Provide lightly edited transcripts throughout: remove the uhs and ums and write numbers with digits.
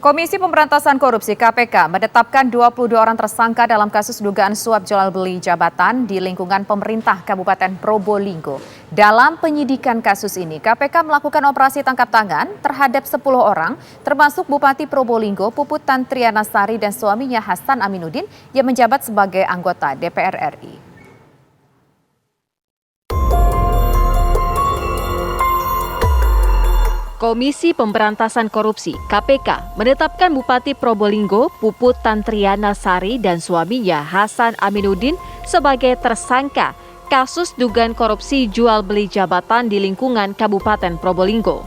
Komisi Pemberantasan Korupsi (KPK) menetapkan 22 orang tersangka dalam kasus dugaan suap jual beli jabatan di lingkungan pemerintah Kabupaten Probolinggo. Dalam penyidikan kasus ini, KPK melakukan operasi tangkap tangan terhadap 10 orang, termasuk Bupati Probolinggo Puput Tantriana Sari dan suaminya Hasan Aminuddin yang menjabat sebagai anggota DPR RI. Komisi Pemberantasan Korupsi (KPK) menetapkan Bupati Probolinggo Puput Tantriana Sari dan suaminya Hasan Aminuddin sebagai tersangka kasus dugaan korupsi jual beli jabatan di lingkungan Kabupaten Probolinggo.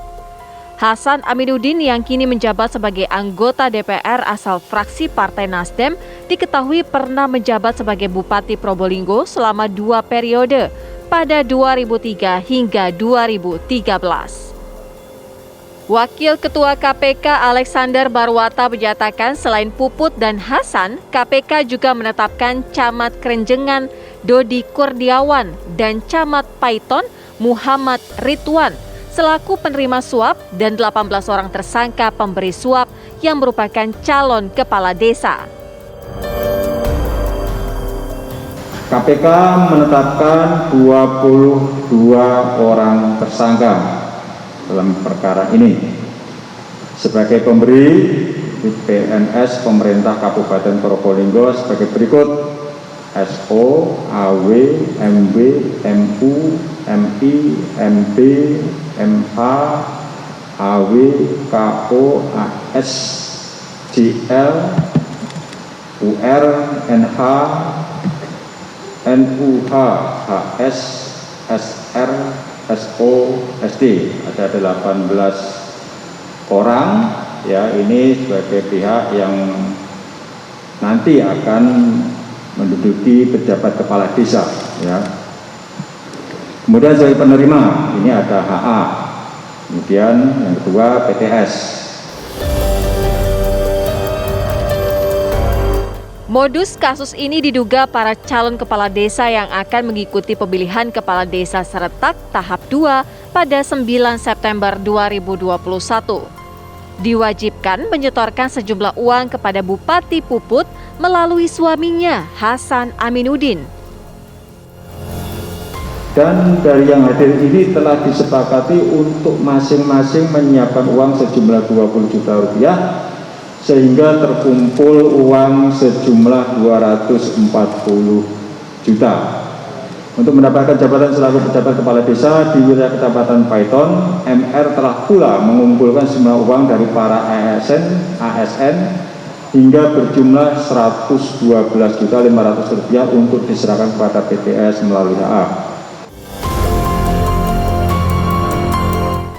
Hasan Aminuddin yang kini menjabat sebagai anggota DPR asal fraksi Partai Nasdem diketahui pernah menjabat sebagai Bupati Probolinggo selama 2 periode pada 2003 hingga 2013. Wakil Ketua KPK Alexander Barwata menyatakan selain Puput dan Hasan, KPK juga menetapkan Camat Krenjengan Dodi Kurniawan dan Camat Paiton Muhammad Ridwan selaku penerima suap dan 18 orang tersangka pemberi suap yang merupakan calon kepala desa. KPK menetapkan 22 orang tersangka dalam perkara ini sebagai pemberi PNS pemerintah Kabupaten Probolinggo sebagai berikut: SO, AW, MW, MU, MI, MB, MH, AW, KO, AS, JL, UR, NH, NUH, HS, SR, SO, SD. Ada 18 orang ya, ini sebagai pihak yang nanti akan menduduki pejabat kepala desa ya. Kemudian sebagai penerima ini ada HA. Kemudian yang kedua PTS. Modus kasus ini diduga para calon kepala desa yang akan mengikuti pemilihan kepala desa serentak tahap 2 pada 9 September 2021. Diwajibkan menyetorkan sejumlah uang kepada Bupati Puput melalui suaminya Hasan Aminuddin. Dan dari yang hadir ini telah disepakati untuk masing-masing menyiapkan uang sejumlah 20 juta rupiah sehingga terkumpul uang sejumlah 240 juta. Untuk mendapatkan jabatan selaku pejabat kepala desa di wilayah Kecamatan Paiton, MR telah pula mengumpulkan semua uang dari para ASN hingga berjumlah 112.500 rupiah untuk diserahkan kepada PTS melalui HA.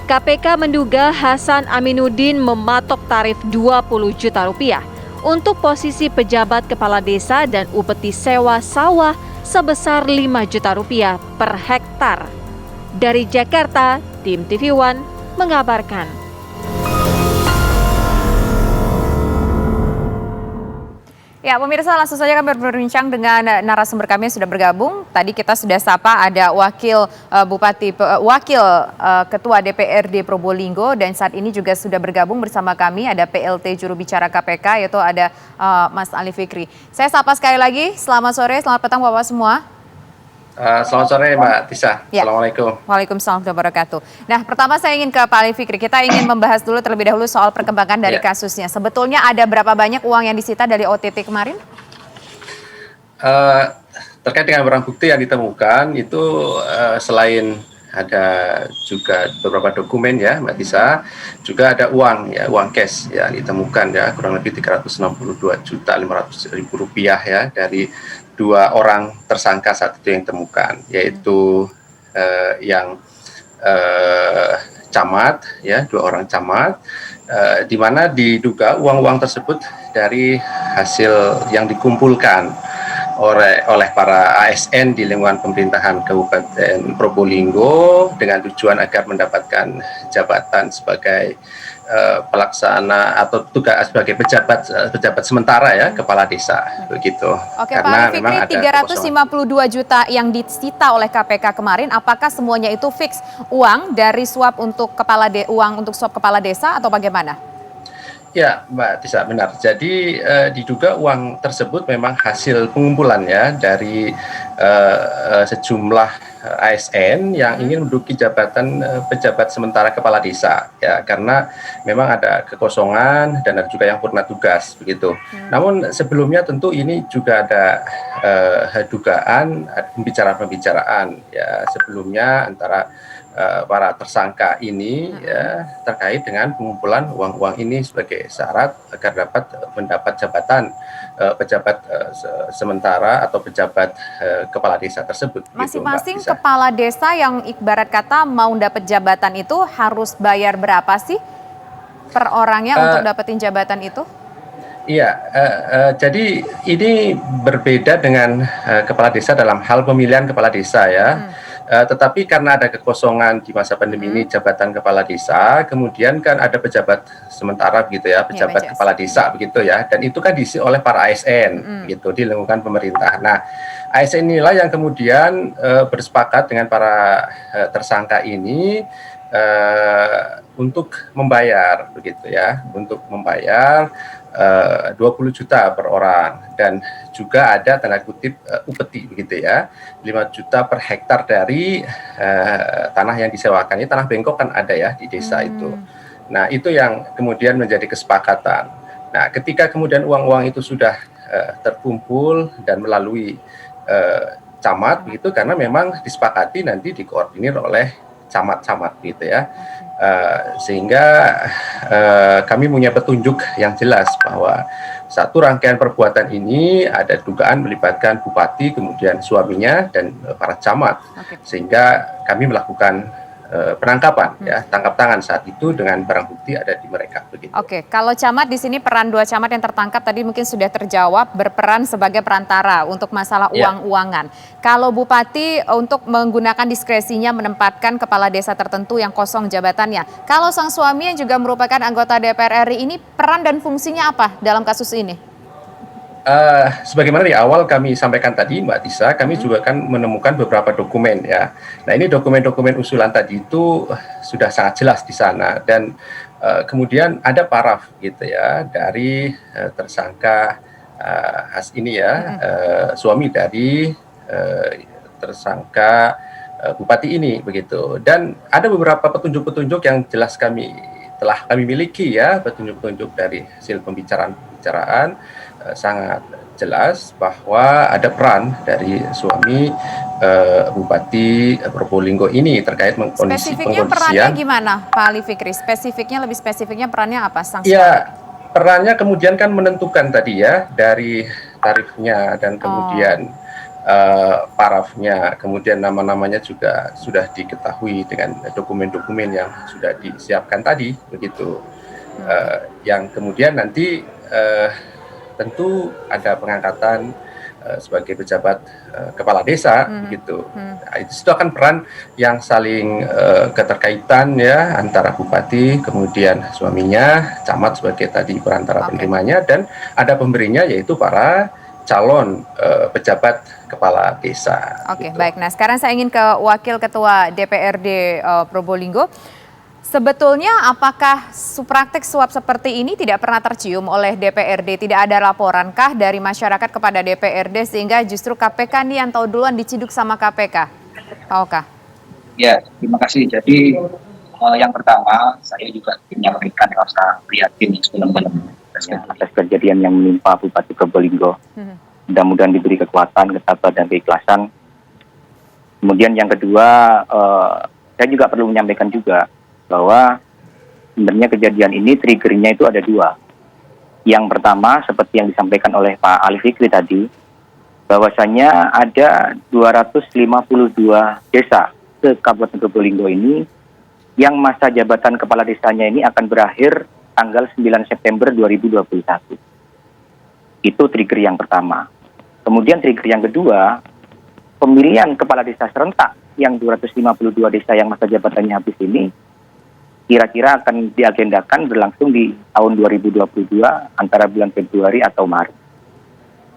KPK menduga Hasan Aminuddin mematok tarif 20 juta rupiah untuk posisi pejabat kepala desa dan upeti sewa sawah sebesar 5 juta rupiah per hektar. Dari Jakarta, tim TV One mengabarkan. Ya, pemirsa, langsung saja kami berbincang dengan narasumber kami yang sudah bergabung. Tadi kita sudah sapa ada wakil Ketua DPRD Probolinggo, dan saat ini juga sudah bergabung bersama kami ada PLT juru bicara KPK, yaitu ada Mas Ali Fikri. Saya sapa sekali lagi, selamat sore, selamat petang Bapak semua. Selamat sore Mbak Tisa. Ya. Assalamualaikum. Waalaikumsalam warahmatullahi wabarakatuh. Nah, pertama saya ingin ke Pak Ali Fikri. Kita ingin membahas dulu terlebih dahulu soal perkembangan dari kasusnya. Sebetulnya ada berapa banyak uang yang disita dari OTT kemarin? Terkait dengan barang bukti yang ditemukan itu selain ada juga beberapa dokumen ya Mbak Tisa, juga ada uang ya, uang cash ya ditemukan ya, kurang lebih 362.500.000 rupiah ya dari 2 orang tersangka saat itu yang ditemukan, yaitu yang camat ya, 2 orang camat, di mana diduga uang-uang tersebut dari hasil yang dikumpulkan oleh para ASN di lingkungan pemerintahan Kabupaten Probolinggo dengan tujuan agar mendapatkan jabatan sebagai pelaksana atau tugas sebagai pejabat sementara ya, kepala desa begitu. Oke, karena Pak Ali Fikri, 352 juta yang disita oleh KPK kemarin, apakah semuanya itu fix uang dari suap untuk suap kepala desa atau bagaimana? Ya, Mbak Tisa, benar. Jadi diduga uang tersebut memang hasil pengumpulan ya dari sejumlah ASN yang ingin menduduki jabatan pejabat sementara kepala desa ya, karena memang ada kekosongan dan ada juga yang purna tugas begitu. Namun sebelumnya tentu ini juga ada dugaan pembicaraan-pembicaraan ya sebelumnya antara para tersangka ini ya terkait dengan pengumpulan uang-uang ini sebagai syarat agar dapat mendapat jabatan pejabat sementara atau pejabat kepala desa tersebut. Masing-masing kepala desa yang ibarat kata mau dapat jabatan itu harus bayar berapa sih per orangnya untuk dapetin jabatan itu? Iya, jadi ini berbeda dengan kepala desa dalam hal pemilihan kepala desa ya. Tetapi karena ada kekosongan di masa pandemi ini jabatan kepala desa, kemudian kan ada pejabat sementara begitu ya, pejabat kepala desa begitu ya, dan itu kan diisi oleh para ASN gitu di lingkungan pemerintah. Nah, ASN inilah yang kemudian bersepakat dengan para tersangka ini untuk membayar begitu ya, untuk membayar 20 juta per orang dan juga ada tanda kutip upeti begitu ya, 5 juta per hektar dari tanah yang disewakan. Ini tanah bengkok kan ada ya di desa itu. Nah, itu yang kemudian menjadi kesepakatan. Nah, ketika kemudian uang-uang itu sudah terkumpul dan melalui camat begitu, karena memang disepakati nanti dikoordinir oleh camat-camat gitu ya. Sehingga kami punya petunjuk yang jelas bahwa satu rangkaian perbuatan ini ada dugaan melibatkan bupati, kemudian suaminya dan para camat, sehingga kami melakukan penangkapan ya, tangkap tangan saat itu dengan barang bukti ada di mereka begitu. Oke, kalau camat di sini peran 2 camat yang tertangkap tadi mungkin sudah terjawab, berperan sebagai perantara untuk masalah uang-uangan. Kalau bupati untuk menggunakan diskresinya menempatkan kepala desa tertentu yang kosong jabatannya. Kalau sang suami yang juga merupakan anggota DPR RI ini peran dan fungsinya apa dalam kasus ini? Sebagaimana di awal kami sampaikan tadi Mbak Tisa, kami juga kan menemukan beberapa dokumen ya. Nah, ini dokumen-dokumen usulan tadi itu sudah sangat jelas di sana dan kemudian ada paraf gitu ya dari tersangka Has ini ya, suami dari tersangka bupati ini begitu. Dan ada beberapa petunjuk-petunjuk yang jelas telah kami miliki ya, petunjuk-petunjuk dari hasil pembicaraan sangat jelas bahwa ada peran dari suami Bupati Probolinggo ini terkait kondisi Spesifiknya perannya gimana Pak Ali Fikri? Lebih spesifiknya perannya apa sang suami? Ya, perannya kemudian kan menentukan tadi ya dari tarifnya dan kemudian parafnya, kemudian nama-namanya juga sudah diketahui dengan dokumen-dokumen yang sudah disiapkan tadi begitu. Yang kemudian nanti tentu ada pengangkatan sebagai pejabat kepala desa begitu. Nah, itu akan peran yang saling keterkaitan ya antara bupati kemudian suaminya, camat sebagai tadi perantara penerimanya, dan ada pemberinya yaitu para calon pejabat kepala desa. Oke, baik. Nah, sekarang saya ingin ke Wakil Ketua DPRD Probolinggo. Sebetulnya apakah praktek suap seperti ini tidak pernah tercium oleh DPRD? Tidak ada laporankah dari masyarakat kepada DPRD sehingga justru KPK nih yang tahu duluan diciduk sama KPK? Pak Oka. Ya, terima kasih. Jadi yang pertama saya juga menyampaikan rasa prihatin sebelum-belum atas kejadian yang menimpa Bupati Probolinggo. Mudah-mudahan diberi kekuatan, ketabahan dan keikhlasan. Kemudian yang kedua, saya juga perlu menyampaikan juga bahwa sebenarnya kejadian ini triggernya itu ada 2. Yang pertama seperti yang disampaikan oleh Pak Ali Fikri tadi, bahwasanya ada 252 desa ke Kabupaten Probolinggo ini yang masa jabatan kepala desanya ini akan berakhir tanggal 9 September 2021. Itu trigger yang pertama. Kemudian trigger yang kedua, pemilihan kepala desa serentak yang 252 desa yang masa jabatannya habis ini kira-kira akan diagendakan berlangsung di tahun 2022 antara bulan Februari atau Maret.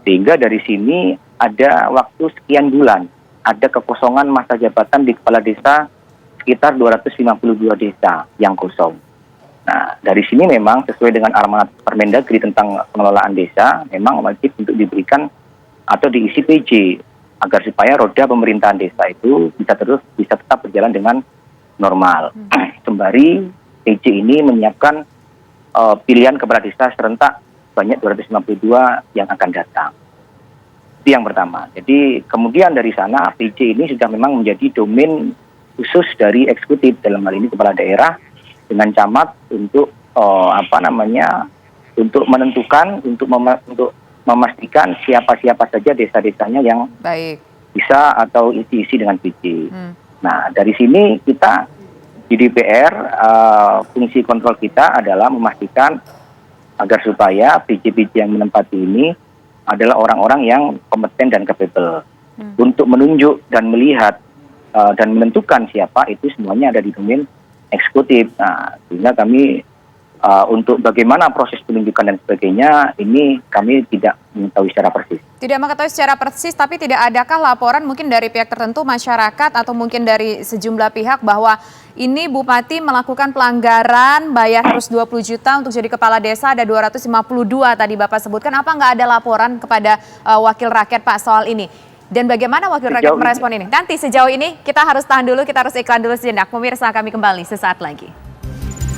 Sehingga dari sini ada waktu sekian bulan, ada kekosongan masa jabatan di kepala desa sekitar 252 desa yang kosong. Nah, dari sini memang sesuai dengan amanat Permendagri tentang pengelolaan desa, memang wajib untuk diberikan atau diisi PJ agar supaya roda pemerintahan desa itu bisa tetap berjalan dengan normal. Sembari PJ ini menyiapkan pilihan kepala desa serentak banyak 252 yang akan datang. Itu yang pertama. Jadi kemudian dari sana PJ ini sudah memang menjadi domain khusus dari eksekutif, dalam hal ini kepala daerah dengan camat untuk untuk menentukan, untuk memastikan siapa-siapa saja desa-desanya yang bisa atau diisi dengan PJ. Nah, dari sini kita di DPR fungsi kontrol kita adalah memastikan agar supaya PJ-PJ yang menempati ini adalah orang-orang yang kompeten dan capable untuk menunjuk dan melihat dan menentukan siapa, itu semuanya ada di domain eksekutif. Nah, sehingga kami untuk bagaimana proses penunjukan dan sebagainya, ini kami tidak mengetahui secara persis. Tidak mengetahui secara persis, tapi tidak adakah laporan mungkin dari pihak tertentu, masyarakat, atau mungkin dari sejumlah pihak bahwa ini Bupati melakukan pelanggaran, bayar harus 20 juta untuk jadi kepala desa, ada 252 tadi Bapak sebutkan. Apa nggak ada laporan kepada wakil rakyat Pak soal ini? Dan bagaimana wakil rakyat merespon ini? Nanti sejauh ini kita harus tahan dulu, kita harus iklan dulu sejenak. Pemirsa, kami kembali sesaat lagi.